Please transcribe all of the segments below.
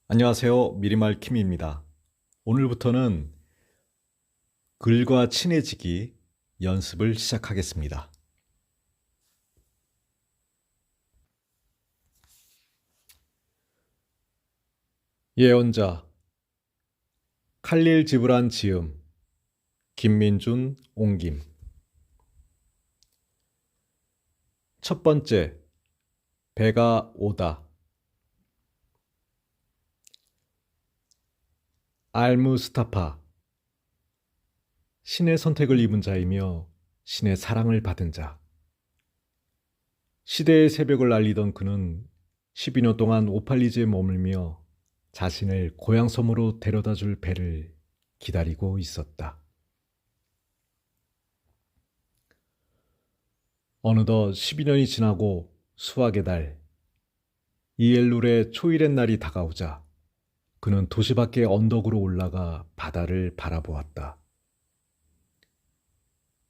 안녕하세요. 미리말 킴입니다. 오늘부터는 글과 친해지기 연습을 시작하겠습니다. 예언자 칼릴 지브란 지음 김민준 옹김. 첫 번째, 배가 오다. 알무스타파, 신의 선택을 입은 자이며 신의 사랑을 받은 자. 시대의 새벽을 알리던 그는 12년 동안 오팔리즈에 머물며 자신을 고향 섬으로 데려다줄 배를 기다리고 있었다. 어느덧 12년이 지나고 수학의 달, 이엘룰의 초일의 날이 다가오자 그는 도시 밖의 언덕으로 올라가 바다를 바라보았다.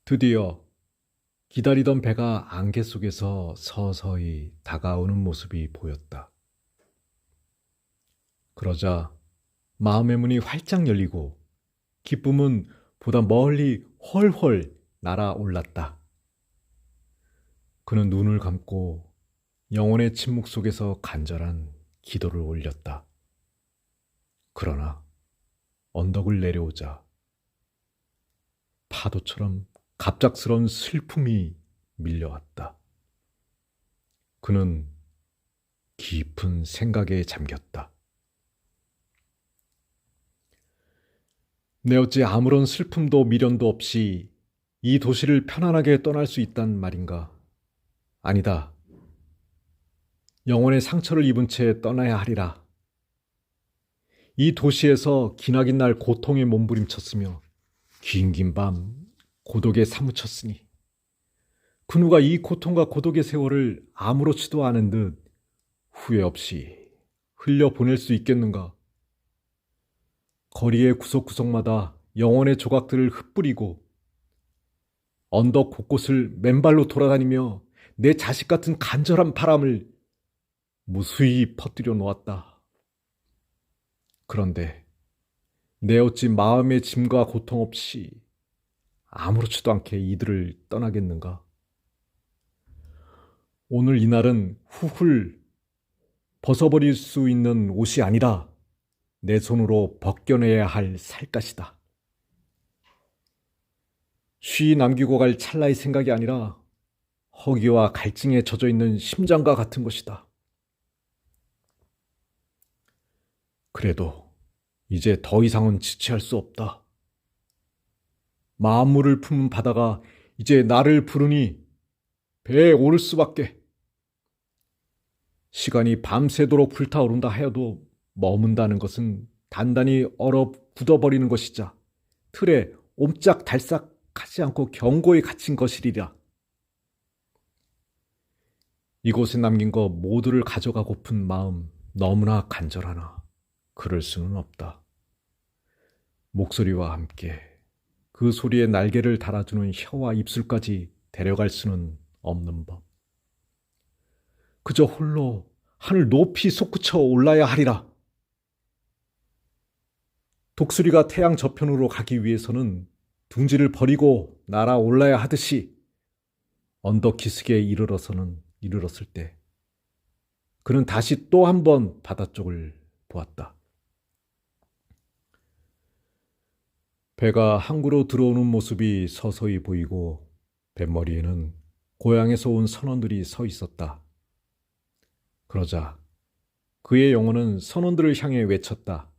드디어 기다리던 배가 안개 속에서 서서히 다가오는 모습이 보였다. 그러자 마음의 문이 활짝 열리고 기쁨은 보다 멀리 훨훨 날아올랐다. 그는 눈을 감고 영혼의 침묵 속에서 간절한 기도를 올렸다. 그러나 언덕을 내려오자 파도처럼 갑작스런 슬픔이 밀려왔다. 그는 깊은 생각에 잠겼다. 내 어찌 아무런 슬픔도 미련도 없이 이 도시를 편안하게 떠날 수 있단 말인가? 아니다. 영혼의 상처를 입은 채 떠나야 하리라. 이 도시에서 기나긴 날 고통에 몸부림쳤으며 긴긴 밤 고독에 사무쳤으니 그 누가 이 고통과 고독의 세월을 아무렇지도 않은 듯 후회 없이 흘려보낼 수 있겠는가? 거리의 구석구석마다 영혼의 조각들을 흩뿌리고 언덕 곳곳을 맨발로 돌아다니며 내 자식 같은 간절한 바람을 무수히 퍼뜨려 놓았다. 그런데 내 어찌 마음의 짐과 고통 없이 아무렇지도 않게 이들을 떠나겠는가? 오늘 이날은 훌훌 벗어버릴 수 있는 옷이 아니라 내 손으로 벗겨내야 할 살갗이다. 쉬 남기고 갈 찰나의 생각이 아니라 허기와 갈증에 젖어 있는 심장과 같은 것이다. 그래도 이제 더 이상은 지체할 수 없다. 만물을 품은 바다가 이제 나를 부르니 배에 오를 수밖에. 시간이 밤새도록 불타오른다 하여도 머문다는 것은 단단히 얼어 굳어버리는 것이자 틀에 옴짝달싹하지 않고 견고히 갇힌 것이리라. 이곳에 남긴 것 모두를 가져가고픈 마음 너무나 간절하나 그럴 수는 없다. 목소리와 함께 그 소리에 날개를 달아주는 혀와 입술까지 데려갈 수는 없는 법. 그저 홀로 하늘 높이 솟구쳐 올라야 하리라. 독수리가 태양 저편으로 가기 위해서는 둥지를 버리고 날아올라야 하듯이 언덕 기슭에 이르렀을 때 그는 다시 또 한 번 바다 쪽을 보았다. 배가 항구로 들어오는 모습이 서서히 보이고 뱃머리에는 고향에서 온 선원들이 서 있었다. 그러자 그의 영혼은 선원들을 향해 외쳤다.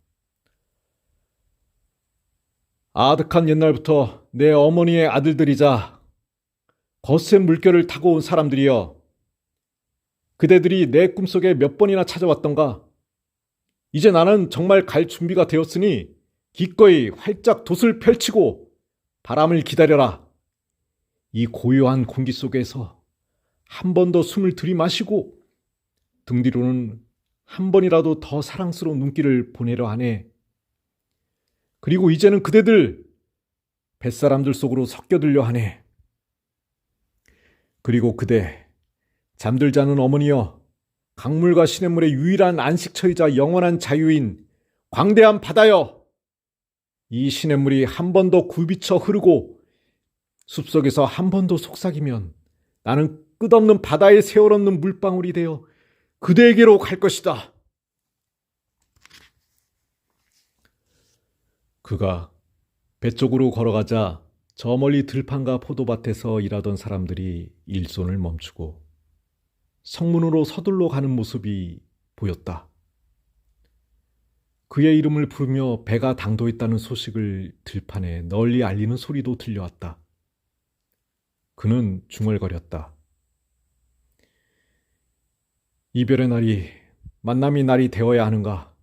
아득한 옛날부터 내 어머니의 아들들이자 거센 물결을 타고 온 사람들이여. 그대들이 내 꿈속에 몇 번이나 찾아왔던가. 이제 나는 정말 갈 준비가 되었으니 기꺼이 활짝 돛을 펼치고 바람을 기다려라. 이 고요한 공기 속에서 한 번 더 숨을 들이마시고 등 뒤로는 한 번이라도 더 사랑스러운 눈길을 보내려 하네. 그리고 이제는 그대들 뱃사람들 속으로 섞여들려 하네. 그리고 그대 잠들자는 어머니여, 강물과 시냇물의 유일한 안식처이자 영원한 자유인 광대한 바다여! 이 시냇물이 한 번 더 굴비쳐 흐르고 숲속에서 한 번 더 속삭이면 나는 끝없는 바다에 새어넘는 물방울이 되어 그대에게로 갈 것이다. 그가 배 쪽으로 걸어가자 저 멀리 들판과 포도밭에서 일하던 사람들이 일손을 멈추고 성문으로 서둘러 가는 모습이 보였다. 그의 이름을 부르며 배가 당도했다는 소식을 들판에 널리 알리는 소리도 들려왔다. 그는 중얼거렸다. 이별의 날이 만남의 날이 되어야 하는가?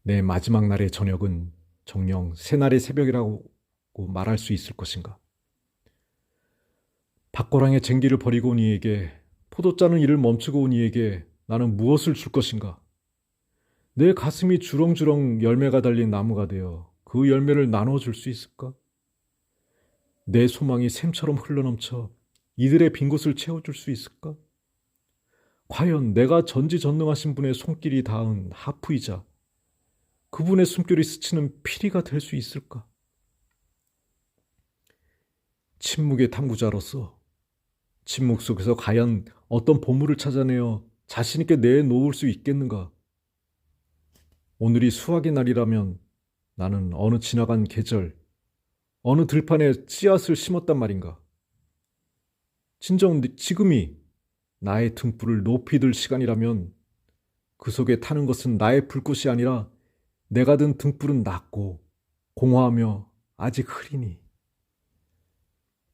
내 마지막 날의 저녁은 정녕 새날의 새벽이라고 말할 수 있을 것인가? 밭고랑의 쟁기를 버리고 온 이에게, 포도 짜는 일을 멈추고 온 이에게 나는 무엇을 줄 것인가? 내 가슴이 주렁주렁 열매가 달린 나무가 되어 그 열매를 나눠줄 수 있을까? 내 소망이 샘처럼 흘러넘쳐 이들의 빈 곳을 채워줄 수 있을까? 과연 내가 전지전능하신 분의 손길이 닿은 하프이자 그분의 숨결이 스치는 피리가 될 수 있을까? 침묵의 탐구자로서 침묵 속에서 과연 어떤 보물을 찾아내어 자신있게 내놓을 수 있겠는가? 오늘이 수확의 날이라면 나는 어느 지나간 계절, 어느 들판에 씨앗을 심었단 말인가? 진정 지금이 나의 등불을 높이 들 시간이라면 그 속에 타는 것은 나의 불꽃이 아니라 내가 든 등불은 낮고 공허하며 아직 흐리니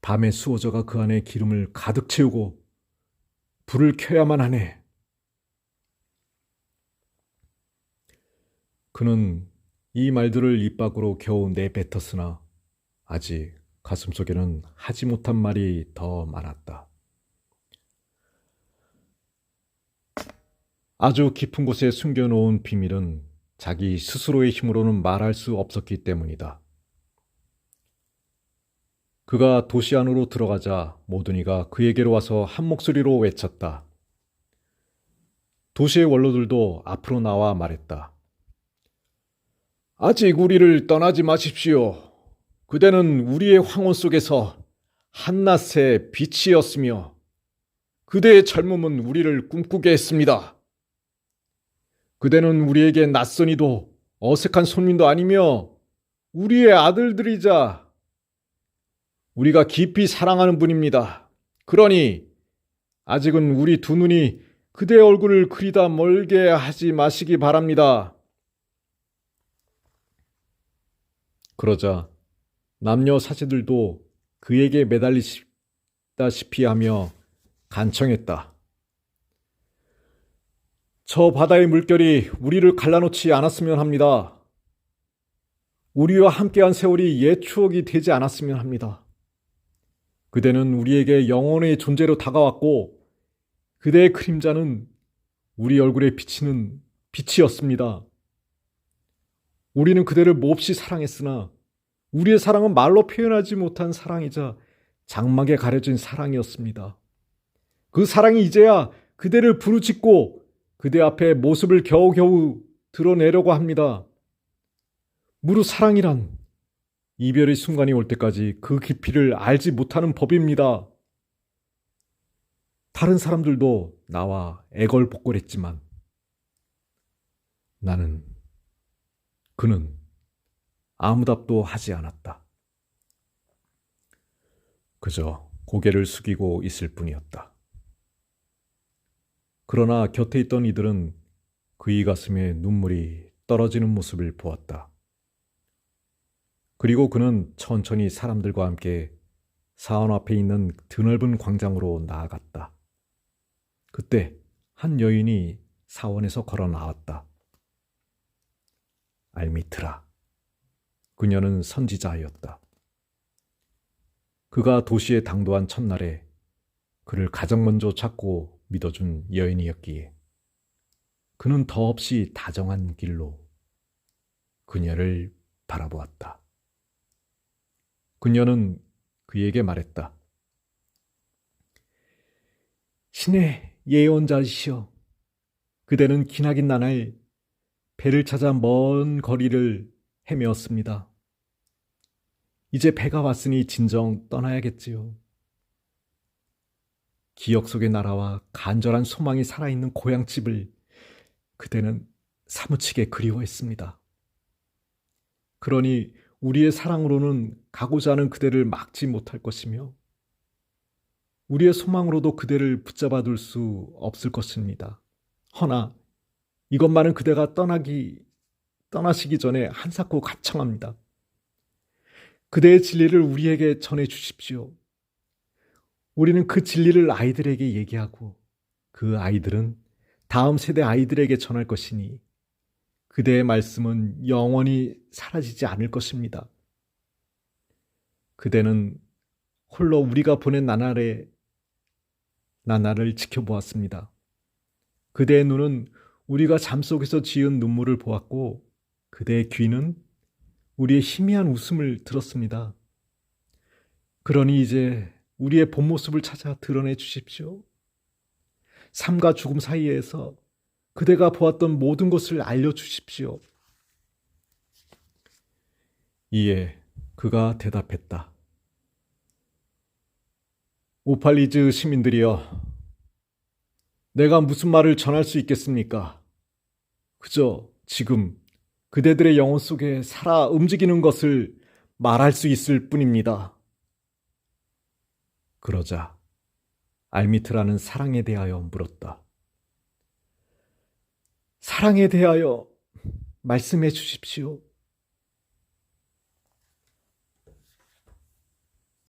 밤에 수호자가 그 안에 기름을 가득 채우고 불을 켜야만 하네. 그는 이 말들을 입 밖으로 겨우 내뱉었으나 아직 가슴속에는 하지 못한 말이 더 많았다. 아주 깊은 곳에 숨겨놓은 비밀은 자기 스스로의 힘으로는 말할 수 없었기 때문이다. 그가 도시 안으로 들어가자 모든 이가 그에게로 와서 한 목소리로 외쳤다. 도시의 원로들도 앞으로 나와 말했다. 아직 우리를 떠나지 마십시오. 그대는 우리의 황혼 속에서 한낮의 빛이었으며 그대의 젊음은 우리를 꿈꾸게 했습니다. 그대는 우리에게 낯선이도 어색한 손님도 아니며 우리의 아들들이자 우리가 깊이 사랑하는 분입니다. 그러니 아직은 우리 두 눈이 그대의 얼굴을 그리다 멀게 하지 마시기 바랍니다. 그러자 남녀 사제들도 그에게 매달리다시피 하며 간청했다. 저 바다의 물결이 우리를 갈라놓지 않았으면 합니다. 우리와 함께한 세월이 옛 추억이 되지 않았으면 합니다. 그대는 우리에게 영원의 존재로 다가왔고 그대의 그림자는 우리 얼굴에 비치는 빛이었습니다. 우리는 그대를 몹시 사랑했으나 우리의 사랑은 말로 표현하지 못한 사랑이자 장막에 가려진 사랑이었습니다. 그 사랑이 이제야 그대를 부르짖고 그대 앞에 모습을 겨우겨우 드러내려고 합니다. 무릇 사랑이란 이별의 순간이 올 때까지 그 깊이를 알지 못하는 법입니다. 다른 사람들도 나와 애걸복걸했지만 그는 아무 답도 하지 않았다. 그저 고개를 숙이고 있을 뿐이었다. 그러나 곁에 있던 이들은 그의 가슴에 눈물이 떨어지는 모습을 보았다. 그리고 그는 천천히 사람들과 함께 사원 앞에 있는 드넓은 광장으로 나아갔다. 그때 한 여인이 사원에서 걸어 나왔다. 알미트라. 그녀는 선지자였다. 그가 도시에 당도한 첫날에 그를 가장 먼저 찾고 믿어준 여인이었기에 그는 더없이 다정한 길로 그녀를 바라보았다. 그녀는 그에게 말했다. 신의 예언자이시여, 그대는 기나긴 나날 배를 찾아 먼 거리를 헤매었습니다. 이제 배가 왔으니 진정 떠나야겠지요. 기억 속의 나라와 간절한 소망이 살아있는 고향집을 그대는 사무치게 그리워했습니다. 그러니 우리의 사랑으로는 가고자 하는 그대를 막지 못할 것이며 우리의 소망으로도 그대를 붙잡아 둘 수 없을 것입니다. 허나 이것만은 그대가 떠나시기 전에 한사코 간청합니다. 그대의 진리를 우리에게 전해 주십시오. 우리는 그 진리를 아이들에게 얘기하고 그 아이들은 다음 세대 아이들에게 전할 것이니 그대의 말씀은 영원히 사라지지 않을 것입니다. 그대는 홀로 우리가 보낸 나날을 지켜보았습니다. 그대의 눈은 우리가 잠속에서 지은 눈물을 보았고 그대의 귀는 우리의 희미한 웃음을 들었습니다. 그러니 이제 우리의 본 모습을 찾아 드러내 주십시오. 삶과 죽음 사이에서 그대가 보았던 모든 것을 알려주십시오. 이에 그가 대답했다. 오팔리즈 시민들이여, 내가 무슨 말을 전할 수 있겠습니까? 그저 지금 그대들의 영혼 속에 살아 움직이는 것을 말할 수 있을 뿐입니다. 그러자 알미트라는 사랑에 대하여 물었다. 사랑에 대하여 말씀해 주십시오.